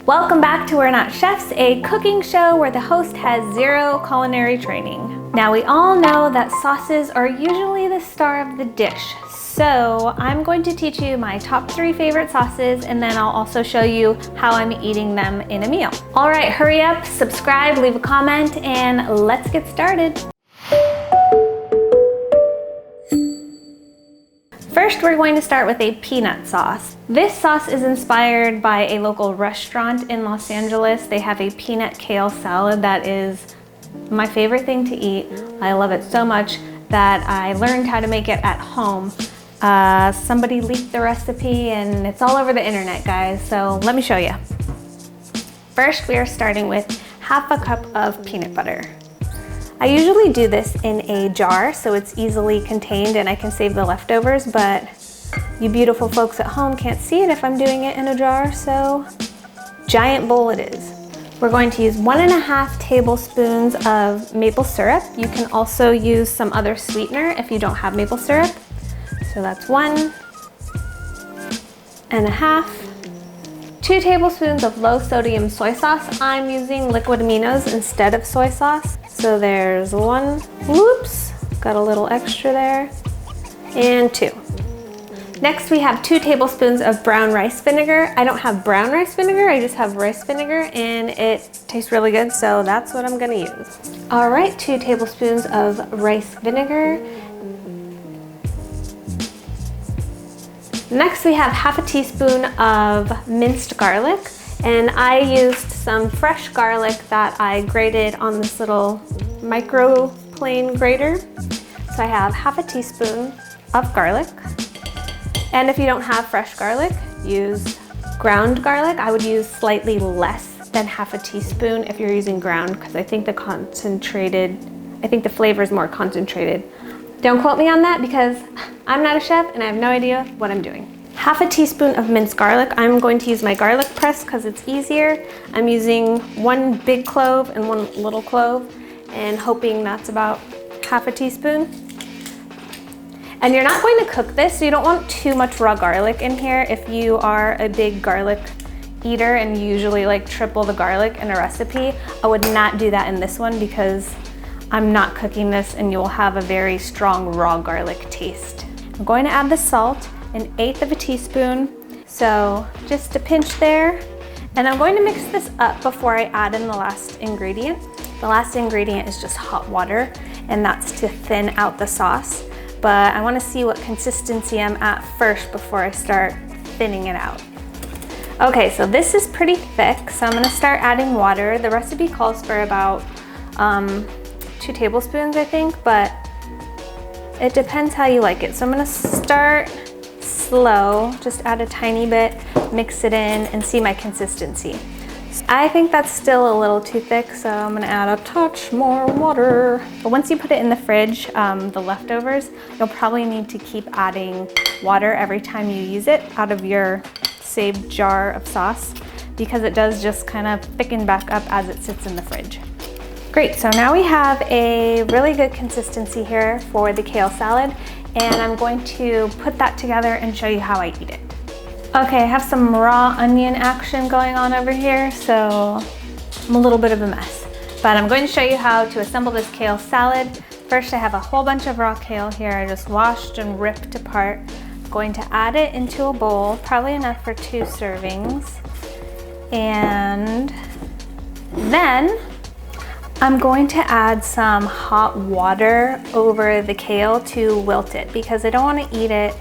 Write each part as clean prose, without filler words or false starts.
Welcome back to We're Not Chefs, a cooking show where the host has zero culinary training. Now we all know that sauces are usually the star of the dish. So I'm going to teach you my top 3 favorite sauces, and then I'll also show you how I'm eating them in a meal. All right, hurry up, subscribe, leave a comment, and let's get started. First, we're going to start with a peanut sauce. This sauce is inspired by a local restaurant in Los Angeles. They have a peanut kale salad that is my favorite thing to eat. I love it so much that I learned how to make it at home. Somebody leaked the recipe and it's all over the internet, guys, so let me show you. First, we are starting with half a cup of peanut butter. I usually do this in a jar so it's easily contained and I can save the leftovers, but you beautiful folks at home can't see it if I'm doing it in a jar, so giant bowl it is. We're going to use 1.5 tablespoons of maple syrup. You can also use some other sweetener if you don't have maple syrup. So that's 1.5. 2 tablespoons of low sodium soy sauce. I'm using liquid aminos instead of soy sauce. So there's 1, whoops, got a little extra there, and 2. Next we have 2 tablespoons of brown rice vinegar. I don't have brown rice vinegar, I just have rice vinegar, and it tastes really good, so that's what I'm gonna use. All right, 2 tablespoons of rice vinegar. Next we have half a teaspoon of minced garlic, and I used some fresh garlic that I grated on this little micro plane grater. So I have half a teaspoon of garlic. And if you don't have fresh garlic, use ground garlic. I would use slightly less than half a teaspoon if you're using ground, because I think the flavor is more concentrated. Don't quote me on that because I'm not a chef and I have no idea what I'm doing. Half a teaspoon of minced garlic. I'm going to use my garlic press because it's easier. I'm using 1 big clove and 1 little clove and hoping that's about half a teaspoon. And you're not going to cook this, so you don't want too much raw garlic in here. If you are a big garlic eater and you usually like triple the garlic in a recipe, I would not do that in this one because I'm not cooking this and you will have a very strong raw garlic taste. I'm going to add the salt, 1/8 of a teaspoon, so just a pinch there. And I'm going to mix this up before I add in the last ingredient. The last ingredient is just hot water, and that's to thin out the sauce. But I want to see what consistency I'm at first before I start thinning it out. Okay, so this is pretty thick, so I'm going to start adding water. The recipe calls for about 2 tablespoons, I think, but it depends how you like it. So I'm going to start slow, just add a tiny bit, mix it in, and see my consistency. I think that's still a little too thick, so I'm gonna add a touch more water. But once you put it in the fridge, the leftovers, you'll probably need to keep adding water every time you use it out of your saved jar of sauce, because it does just kind of thicken back up as it sits in the fridge. Great, so now we have a really good consistency here for the kale salad, and I'm going to put that together and show you how I eat it. Okay, I have some raw onion action going on over here, so I'm a little bit of a mess. But I'm going to show you how to assemble this kale salad. First, I have a whole bunch of raw kale here. I just washed and ripped apart. I'm going to add it into a bowl, probably enough for 2 servings. And then I'm going to add some hot water over the kale to wilt it, because I don't want to eat it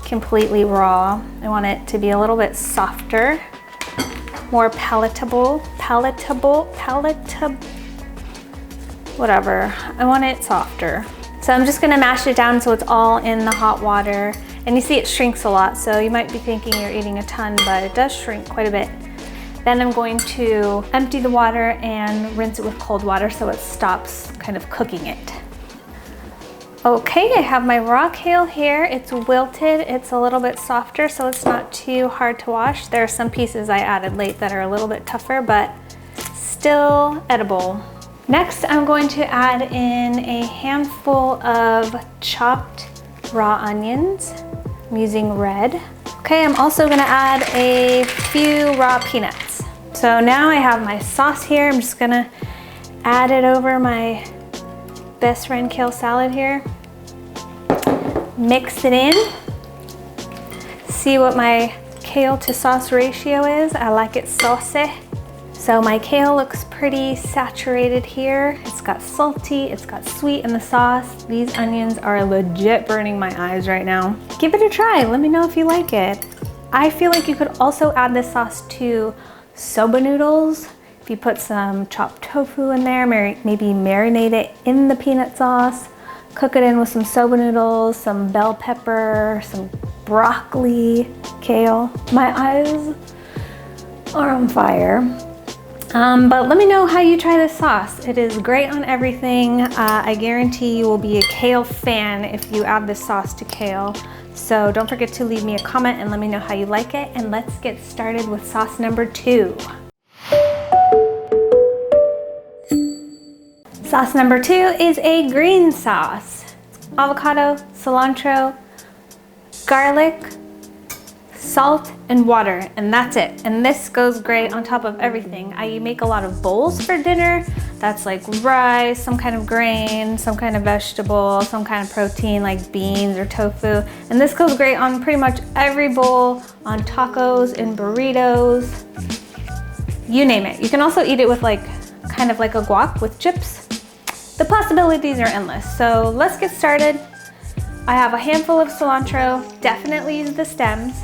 completely raw. I want it to be a little bit softer, more palatable, whatever. I want it softer. So I'm just gonna mash it down so it's all in the hot water. And you see it shrinks a lot, so you might be thinking you're eating a ton, but it does shrink quite a bit. Then I'm going to empty the water and rinse it with cold water so it stops kind of cooking it. Okay, I have my raw kale here. It's wilted, it's a little bit softer, so it's not too hard to wash. There are some pieces I added late that are a little bit tougher, but still edible. Next, I'm going to add in a handful of chopped raw onions. I'm using red. Okay, I'm also gonna add a few raw peanuts. So now I have my sauce here. I'm just gonna add it over my best friend kale salad here. Mix it in. See what my kale to sauce ratio is. I like it saucy. So my kale looks pretty saturated here. It's got salty, it's got sweet in the sauce. These onions are legit burning my eyes right now. Give it a try, let me know if you like it. I feel like you could also add this sauce to soba noodles. If you put some chopped tofu in there, maybe marinate it in the peanut sauce, cook it in with some soba noodles, some bell pepper, some broccoli, kale. My eyes are on fire. But let me know how you try this sauce. It is great on everything. I guarantee you will be a kale fan if you add this sauce to kale. So don't forget to leave me a comment and let me know how you like it. And let's get started with sauce number 2. Sauce number 2 is a green sauce. Avocado, cilantro, garlic, salt, and water, and that's it. And this goes great on top of everything. I make a lot of bowls for dinner. That's like rice, some kind of grain, some kind of vegetable, some kind of protein like beans or tofu. And this goes great on pretty much every bowl, on tacos and burritos, you name it. You can also eat it with like, kind of like a guac with chips. The possibilities are endless. So let's get started. I have a handful of cilantro, definitely use the stems.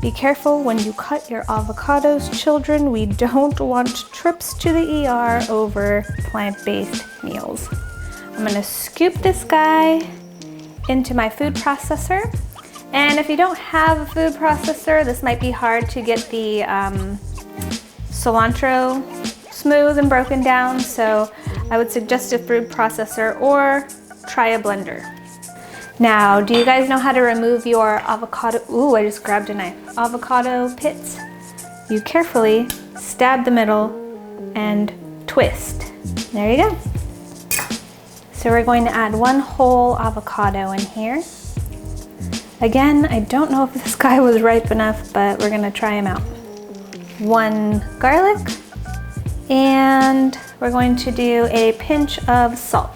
Be careful when you cut your avocados, children. We don't want trips to the ER over plant-based meals. I'm gonna scoop this guy into my food processor. And if you don't have a food processor, this might be hard to get the cilantro smooth and broken down. So I would suggest a food processor or try a blender. Now, do you guys know how to remove your avocado? Ooh, I just grabbed a knife. Avocado pits. You carefully stab the middle and twist. There you go. So we're going to add 1 whole avocado in here. Again, I don't know if this guy was ripe enough, but we're gonna try him out. 1 garlic, and we're going to do a pinch of salt.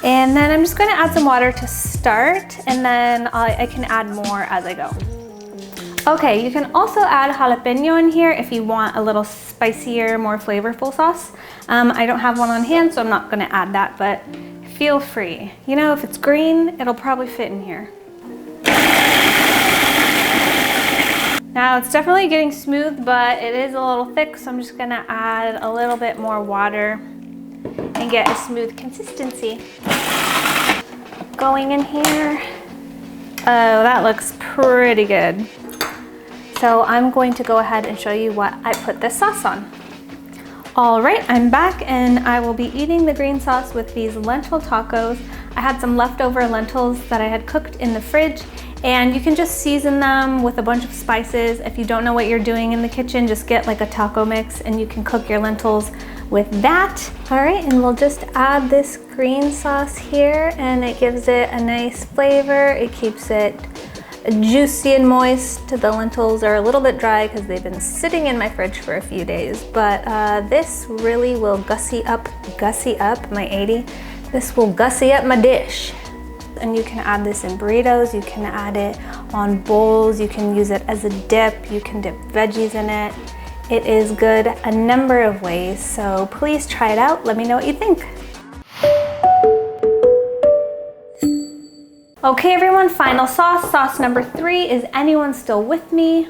And then I'm just gonna add some water to start, and then I can add more as I go. Okay, you can also add jalapeño in here if you want a little spicier, more flavorful sauce. I don't have one on hand, so I'm not gonna add that, but feel free. You know, if it's green, it'll probably fit in here. Now it's definitely getting smooth, but it is a little thick, so I'm just gonna add a little bit more water and get a smooth consistency. Going in here. Oh, that looks pretty good. So I'm going to go ahead and show you what I put this sauce on. All right, I'm back and I will be eating the green sauce with these lentil tacos. I had some leftover lentils that I had cooked in the fridge, and you can just season them with a bunch of spices. If you don't know what you're doing in the kitchen, just get like a taco mix and you can cook your lentils with that. All right, and we'll just add this green sauce here, and it gives it a nice flavor. It keeps it juicy and moist. The lentils are a little bit dry because they've been sitting in my fridge for a few days, but this really will gussy up my 80. This will gussy up my dish. And you can add this in burritos, you can add it on bowls, you can use it as a dip, you can dip veggies in it. It is good a number of ways, so please try it out. Let me know what you think. Okay everyone, final sauce. Sauce number 3. Is anyone still with me?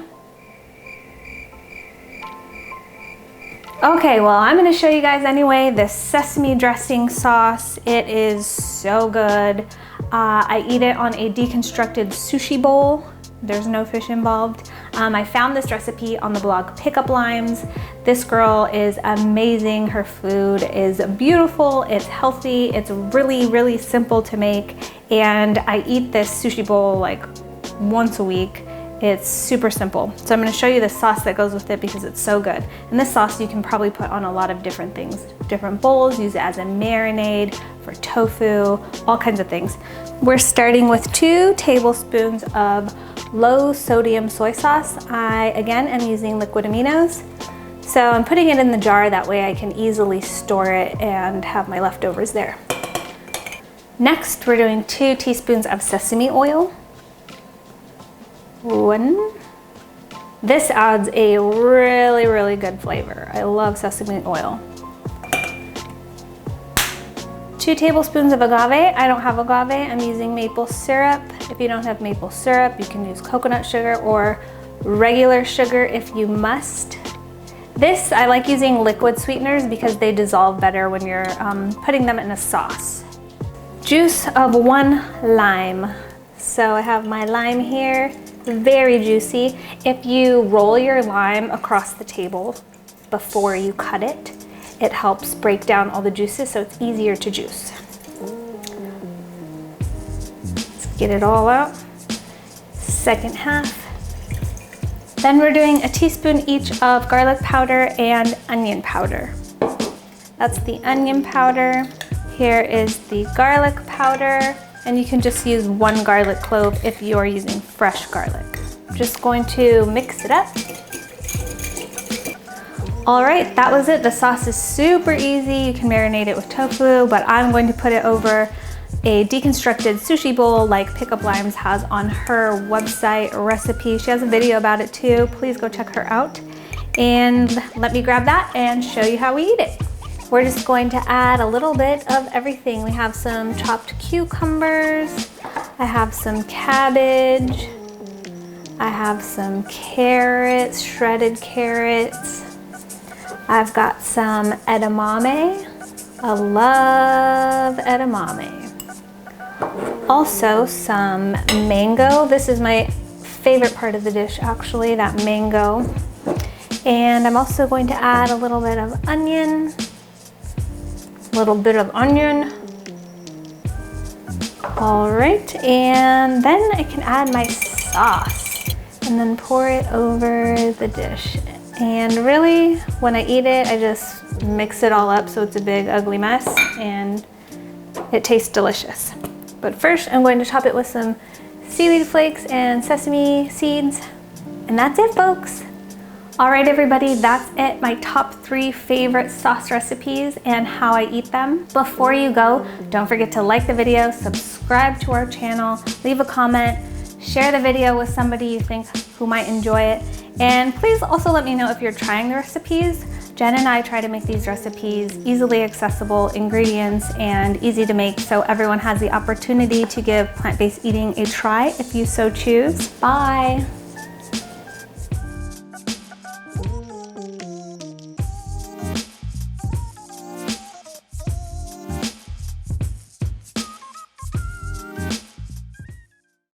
Okay, well I'm gonna show you guys anyway this sesame dressing sauce. It is so good. I eat it on a deconstructed sushi bowl. There's no fish involved. I found this recipe on the blog Pickup Limes. This girl is amazing. Her food is beautiful, it's healthy, it's really, really simple to make. And I eat this sushi bowl like once a week. It's super simple. So I'm gonna show you the sauce that goes with it because it's so good. And this sauce you can probably put on a lot of different things. Different bowls, use it as a marinade, for tofu, all kinds of things. We're starting with 2 tablespoons of low sodium soy sauce. I, again, am using liquid aminos. So I'm putting it in the jar, that way I can easily store it and have my leftovers there. Next, we're doing 2 teaspoons of sesame oil. 1. This adds a really, really good flavor. I love sesame oil. 2 tablespoons of agave. I don't have agave, I'm using maple syrup. If you don't have maple syrup, you can use coconut sugar or regular sugar if you must. This, I like using liquid sweeteners because they dissolve better when you're putting them in a sauce. Juice of 1 lime. So I have my lime here, very juicy. If you roll your lime across the table before you cut it, it helps break down all the juices so it's easier to juice. Let's get it all out. Second half. Then we're doing a teaspoon each of garlic powder and onion powder. That's the onion powder. Here is the garlic powder, and you can just use 1 garlic clove if you are using fresh garlic. I'm just going to mix it up. All right, that was it. The sauce is super easy. You can marinate it with tofu, but I'm going to put it over a deconstructed sushi bowl like Pick Up Limes has on her website recipe. She has a video about it too. Please go check her out. And let me grab that and show you how we eat it. We're just going to add a little bit of everything. We have some chopped cucumbers. I have some cabbage. I have some carrots, shredded carrots. I've got some edamame. I love edamame. Also some mango. This is my favorite part of the dish actually, that mango. And I'm also going to add a little bit of onion. All right, and then I can add my sauce and then pour it over the dish. And really, when I eat it, I just mix it all up so it's a big ugly mess and it tastes delicious. But first, I'm going to top it with some seaweed flakes and sesame seeds. And that's it, folks. All right, everybody, that's it. My top 3 favorite sauce recipes and how I eat them. Before you go, don't forget to like the video, subscribe to our channel, leave a comment, share the video with somebody you think who might enjoy it. And please also let me know if you're trying the recipes. Jen and I try to make these recipes easily accessible ingredients and easy to make so everyone has the opportunity to give plant-based eating a try if you so choose. Bye.